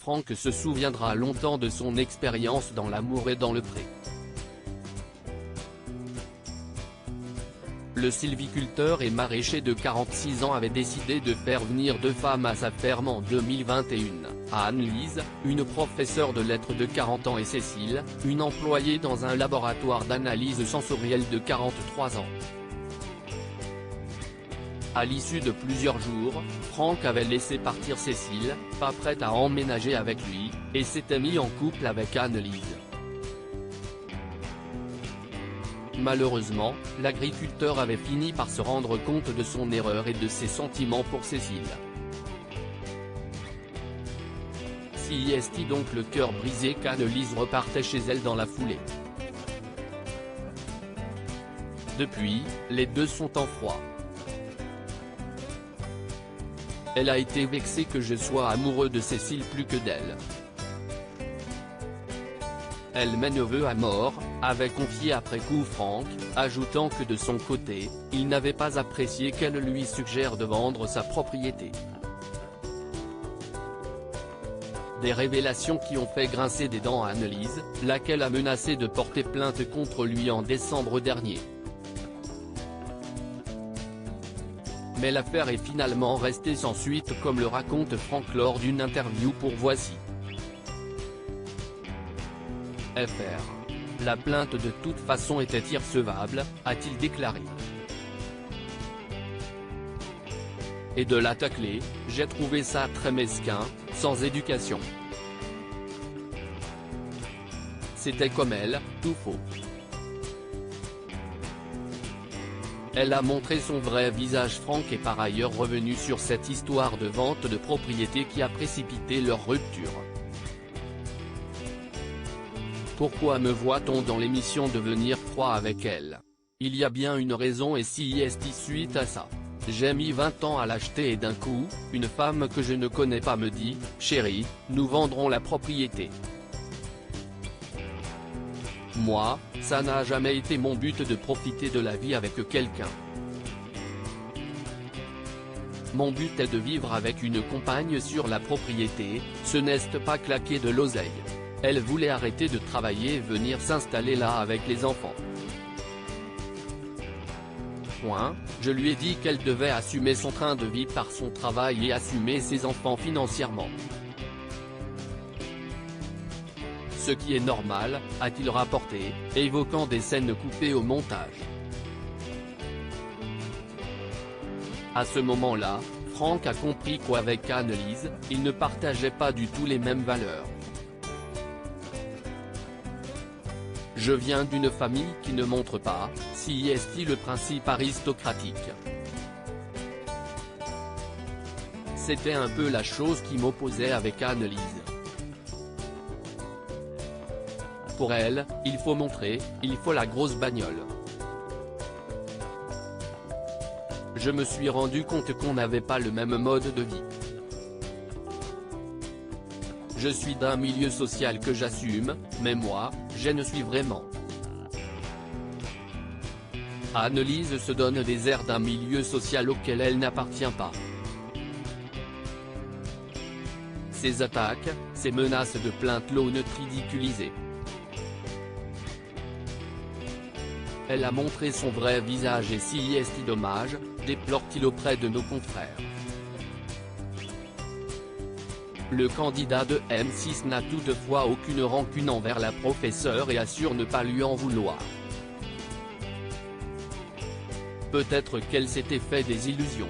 Franck se souviendra longtemps de son expérience dans l'amour et dans le pré. Le sylviculteur et maraîcher de 46 ans avait décidé de faire venir 2 femmes à sa ferme en 2021, Anne-Lise, une professeure de lettres de 40 ans et Cécile, une employée dans un laboratoire d'analyse sensorielle de 43 ans. À l'issue de plusieurs jours, Franck avait laissé partir Cécile, pas prête à emménager avec lui, et s'était mis en couple avec Anne-Lise. Malheureusement, l'agriculteur avait fini par se rendre compte de son erreur et de ses sentiments pour Cécile. Si est donc le cœur brisé qu'Anne-Lise repartait chez elle dans la foulée. Depuis, les deux sont en froid. Elle a été vexée que je sois amoureux de Cécile plus que d'elle. Elle m'en veut à mort, avait confié après coup Franck, ajoutant que de son côté, il n'avait pas apprécié qu'elle lui suggère de vendre sa propriété. Des révélations qui ont fait grincer des dents à Anne-Lise, laquelle a menacé de porter plainte contre lui en décembre dernier. Mais l'affaire est finalement restée sans suite comme le raconte Franck lors d'une interview pour Voici. FR. La plainte de toute façon était irrecevable, a-t-il déclaré. Et de la tacler, j'ai trouvé ça très mesquin, sans éducation. C'était comme elle, tout faux. Elle a montré son vrai visage. Franck est par ailleurs revenu sur cette histoire de vente de propriété qui a précipité leur rupture. Pourquoi me voit-on dans l'émission devenir froid avec elle? Il y a bien une raison et si est suite à ça. J'ai mis 20 ans à l'acheter et d'un coup, une femme que je ne connais pas me dit, chérie, nous vendrons la propriété. Moi, ça n'a jamais été mon but de profiter de la vie avec quelqu'un. Mon but est de vivre avec une compagne sur la propriété, ce n'est pas claquer de l'oseille. Elle voulait arrêter de travailler et venir s'installer là avec les enfants. Point, je lui ai dit qu'elle devait assumer son train de vie par son travail et assumer ses enfants financièrement. Ce qui est normal, a-t-il rapporté, évoquant des scènes coupées au montage. À ce moment-là, Franck a compris qu'avec Anne-Lise, il ne partageait pas du tout les mêmes valeurs. Je viens d'une famille qui ne montre pas, si est le principe aristocratique. C'était un peu la chose qui m'opposait avec Anne-Lise. Pour elle, il faut montrer, il faut la grosse bagnole. Je me suis rendu compte qu'on n'avait pas le même mode de vie. Je suis d'un milieu social que j'assume, mais moi, je ne suis vraiment. Anne-Lise se donne des airs d'un milieu social auquel elle n'appartient pas. Ses attaques, ses menaces de plainte l'ont ridiculisée. Elle a montré son vrai visage et si est dommage, déplore-t-il auprès de nos confrères. Le candidat de M6 n'a toutefois aucune rancune envers la professeure et assure ne pas lui en vouloir. Peut-être qu'elle s'était fait des illusions.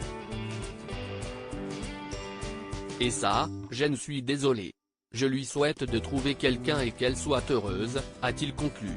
Et ça, je ne suis désolé. Je lui souhaite de trouver quelqu'un et qu'elle soit heureuse, a-t-il conclu.